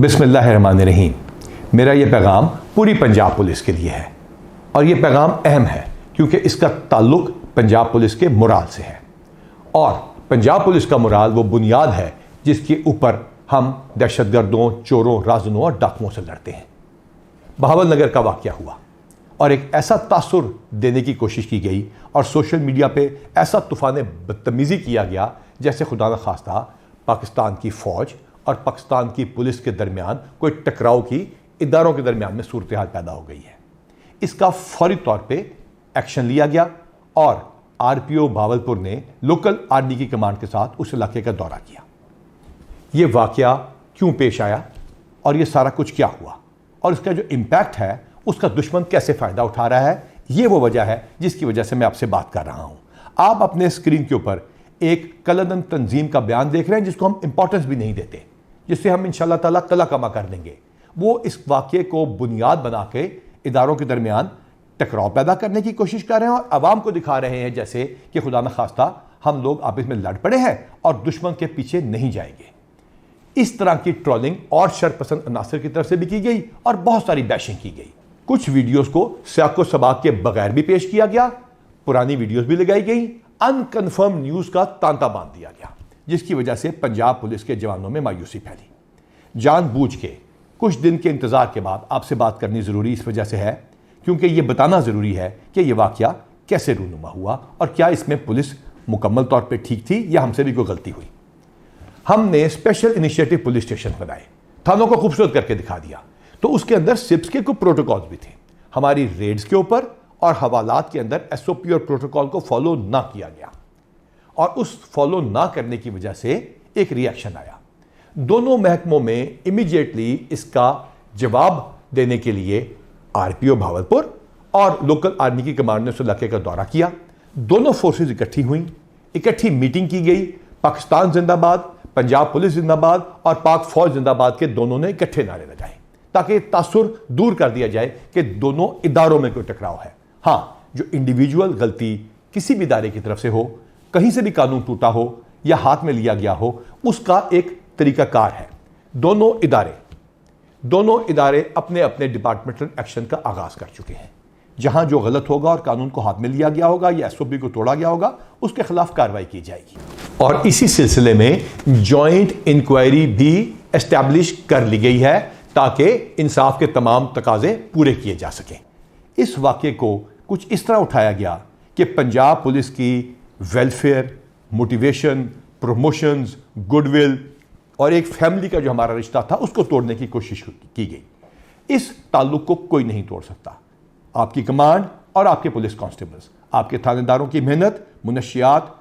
बिस्मिल्लाहिर्रहमानिर्रहीम। मेरा ये पैगाम पूरी पंजाब पुलिस के लिए है और ये पैगाम अहम है क्योंकि इसका ताल्लुक पंजाब पुलिस के मोराल से है और पंजाब पुलिस का मोराल वो बुनियाद है जिसके ऊपर हम दहशतगर्दों, चोरों, राज़नों और डाकुओं से लड़ते हैं। बहावल नगर का वाक़या हुआ और एक ऐसा तासुर देने की कोशिश की गई और सोशल मीडिया पे ऐसा तूफ़ान बदतमीज़ी किया गया जैसे खुदा न खास्ता पाकिस्तान की फ़ौज और पाकिस्तान की पुलिस के दरमियान कोई टकराव की इदारों के दरमियान में सूरत हाल पैदा हो गई है। इसका फौरी तौर पे एक्शन लिया गया और आरपीओ भावलपुर ने लोकल आर्मी की कमांड के साथ उस इलाके का दौरा किया। ये वाक़या क्यों पेश आया और ये सारा कुछ क्या हुआ और इसका जो इम्पैक्ट है उसका दुश्मन कैसे फ़ायदा उठा रहा है, ये वो वजह है जिसकी वजह से मैं आपसे बात कर रहा हूँ। आप अपने स्क्रीन के ऊपर एक कलदन तंजीम का बयान देख रहे हैं जिसको हम इंपॉर्टेंस भी नहीं देते, जिससे हम इंशाल्लाह ताला कला कमा कर देंगे। वो इस वाक़े को बुनियाद बना के इदारों के दरमियान टकराव पैदा करने की कोशिश कर रहे हैं और आवाम को दिखा रहे हैं जैसे कि खुदा न खास्ता हम लोग आपस में लड़ पड़े हैं और दुश्मन के पीछे नहीं जाएंगे। इस तरह की ट्रोलिंग और शरपसंद अनासर की तरफ से भी की गई और बहुत सारी बैशिंग की गई। कुछ वीडियोस को सियाको सबाक के बगैर भी पेश किया गया, पुरानी वीडियोस भी लगाई गई, अनकन्फर्म न्यूज का तांता बांध दिया गया, जिसकी वजह से पंजाब पुलिस के जवानों में मायूसी फैली। जानबूझ के कुछ दिन के इंतजार के बाद आपसे बात करनी जरूरी इस वजह से है क्योंकि यह बताना जरूरी है कि यह वाकया कैसे रूनुमा हुआ और क्या इसमें पुलिस मुकम्मल तौर पर ठीक थी या हमसे भी कोई गलती हुई। हमने स्पेशल इनिशिएटिव पुलिस स्टेशन बनाए, थानों को खूबसूरत करके दिखा दिया, तो उसके अंदर सिप्स के कुछ प्रोटोकॉल्स भी थे। हमारी रेड्स के ऊपर और हवालात के अंदर एसओपी और प्रोटोकॉल को फॉलो ना किया गया और उस फॉलो ना करने की वजह से एक रिएक्शन आया। दोनों महकमों में इमीडिएटली इसका जवाब देने के लिए आरपीओ भावलपुर और लोकल आर्मी की कमांड ने उस इलाके का दौरा किया। दोनों फोर्सेज इकट्ठी हुई, इकट्ठी मीटिंग की गई। पाकिस्तान जिंदाबाद, पंजाब पुलिस जिंदाबाद और पाक फौज जिंदाबाद के दोनों ने इकट्ठे नारे लगाए ताकि तासुर दूर कर दिया जाए कि दोनों इदारों में कोई टकराव है। हाँ, जो इंडिविजुअल गलती किसी भी इदारे की तरफ से हो, कहीं से भी कानून टूटा हो या हाथ में लिया गया हो, उसका एक तरीकाकार है। दोनों इदारे अपने अपने डिपार्टमेंटल एक्शन का आगाज कर चुके हैं। जहां जो गलत होगा और कानून को हाथ में लिया गया होगा या एसओपी को तोड़ा गया होगा, उसके खिलाफ कार्रवाई की जाएगी। और इसी सिलसिले में जॉइंट इंक्वायरी भी एस्टैब्लिश कर ली गई है ताकि इंसाफ के तमाम तकाजे पूरे किए जा सकें। इस वाक़े को कुछ इस तरह उठाया गया कि पंजाब पुलिस की वेलफेयर, मोटिवेशन, प्रमोशंस, गुडविल और एक फैमिली का जो हमारा रिश्ता था उसको तोड़ने की कोशिश की गई। इस ताल्लुक को कोई नहीं तोड़ सकता। आपकी कमांड और आपके पुलिस कांस्टेबल्स, आपके थानेदारों की मेहनत मुनशियात,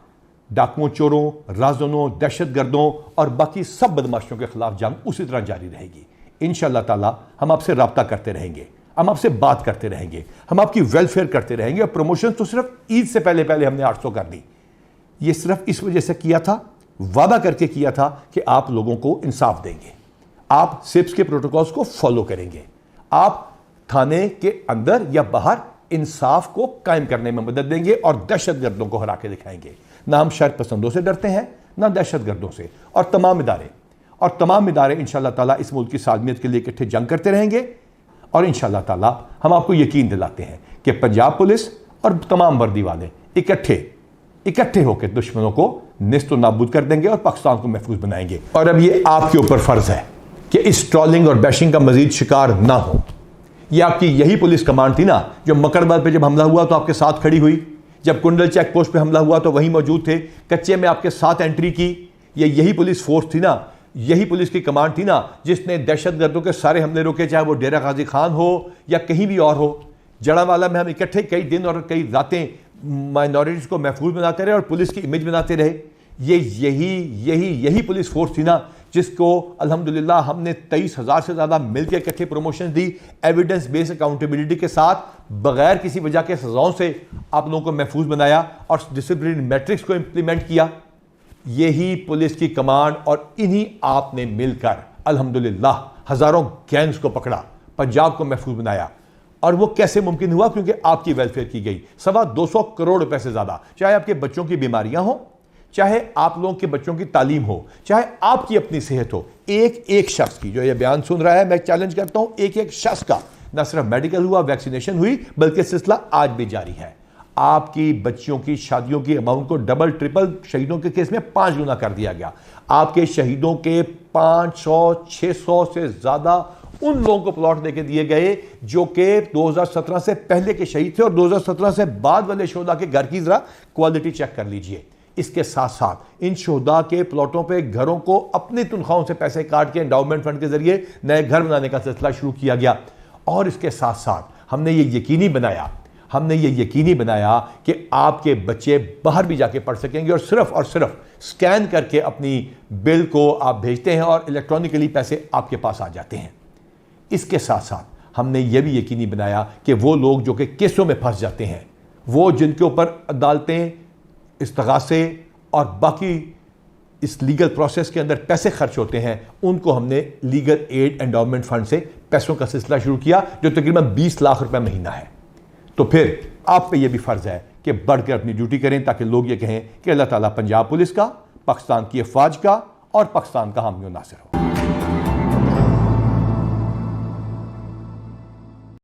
डाकुओं, चोरों, राज़नों, दहशतगर्दों और बाकी सब बदमाशों के खिलाफ जंग उसी तरह जारी रहेगी। इंशाअल्लाह ताला हम आपसे रब्ता करते रहेंगे, हम आपसे बात करते रहेंगे, हम आपकी वेलफेयर करते रहेंगे। और प्रमोशन तो सिर्फ ईद से पहले पहले हमने 800 कर दी। ये सिर्फ इस वजह से किया था, वादा करके किया था कि आप लोगों को इंसाफ देंगे, आप सिप्स के प्रोटोकॉल्स को फॉलो करेंगे, आप थाने के अंदर या बाहर इंसाफ को कायम करने में मदद देंगे और दहशतगर्दों को हरा के दिखाएंगे। ना हम शर पसंदों से डरते हैं, ना दहशतगर्दों से। और तमाम इदारे इंशाअल्लाह ताला इस मुल्क की सालमियत के लिए इकट्ठे जंग करते रहेंगे और इंशाअल्लाह ताला हम आपको यकीन दिलाते हैं कि पंजाब पुलिस और तमाम वर्दी वाले इकट्ठे होकर दुश्मनों को निस्त नाबूद कर देंगे और पाकिस्तान को महफूज बनाएंगे। और अब ये आपके ऊपर फर्ज है कि इस ट्रोलिंग और बैशिंग का मजीद शिकार ना हो। ये आपकी यही पुलिस कमांड थी ना जो मकरबाद पे जब हमला हुआ तो आपके साथ खड़ी हुई, जब कुंडल चेक पोस्ट पे हमला हुआ तो वहीं मौजूद थे, कच्चे में आपके साथ एंट्री की। ये यही पुलिस फोर्स थी ना, यही पुलिस की कमांड थी ना जिसने दहशतगर्दों के सारे हमले रोके, चाहे वो डेरा गाजी खान हो या कहीं भी और हो। जड़ावाला में हम इकट्ठे कई दिन और कई रातें माइनॉरिटीज को महफूज बनाते रहे और पुलिस की इमेज बनाते रहे। ये यही पुलिस फोर्स थी ना जिसको अल्हम्दुलिल्लाह हमने 23,000 से ज़्यादा मिलकर इकट्ठे प्रमोशन दी, एविडेंस बेस्ड अकाउंटेबिलिटी के साथ, बगैर किसी वजह के सजाओं से आप लोगों को महफूज बनाया और डिसिप्लिन मैट्रिक्स को इंप्लीमेंट किया। यही पुलिस की कमांड और इन्हीं आपने मिलकर अल्हम्दुलिल्लाह हज़ारों गैंग्स को पकड़ा, पंजाब को महफूज बनाया। और वो कैसे मुमकिन हुआ? क्योंकि आपकी वेलफेयर की गई। 225 करोड़ रुपए से ज़्यादा, चाहे आपके बच्चों की बीमारियां हो, चाहे आप लोगों के बच्चों की तालीम हो, चाहे आपकी अपनी सेहत हो, एक एक शख्स की, जो ये बयान सुन रहा है, मैं चैलेंज करता हूं, एक एक शख्स का न सिर्फ मेडिकल हुआ, वैक्सीनेशन हुई, बल्कि सिलसिला आज भी जारी है। आपकी बच्चियों की शादियों की अमाउंट को डबल ट्रिपल शहीदों के केस में 5 गुना कर दिया गया। आपके शहीदों के 500-600 से ज्यादा उन लोगों को प्लॉट देके दिए गए जो कि 2017 से पहले के शहीद थे, और 2017 से बाद वाले शोधा के घर की जरा क्वालिटी चेक कर लीजिए। इसके साथ साथ इन शोधा के प्लॉटों पे घरों को अपनी तनख्वाहों से पैसे काट के एंडाउमेंट फंड के जरिए नए घर बनाने का सिलसिला शुरू किया गया। और इसके साथ साथ हमने ये यकीनी बनाया कि आपके बच्चे बाहर भी जाके पढ़ सकेंगे, और सिर्फ स्कैन करके अपनी बिल को आप भेजते हैं और इलेक्ट्रॉनिकली पैसे आपके पास आ जाते हैं। इसके साथ साथ हमने ये भी यकीनी बनाया कि वो लोग जो कि केसों में फंस जाते हैं, वो जिनके ऊपर अदालतें, इस्तगासे और बाकी इस लीगल प्रोसेस के अंदर पैसे खर्च होते हैं, उनको हमने लीगल एड एंडाउमेंट फंड से पैसों का सिलसिला शुरू किया, जो तकरीबन 20 लाख रुपए महीना है। तो फिर आप पे ये भी फर्ज है कि बढ़कर अपनी ड्यूटी करें, ताकि लोग ये कहें कि अल्लाह ताला पंजाब पुलिस का, पाकिस्तान की अफवाज का और पाकिस्तान का हामी और नासिर हो।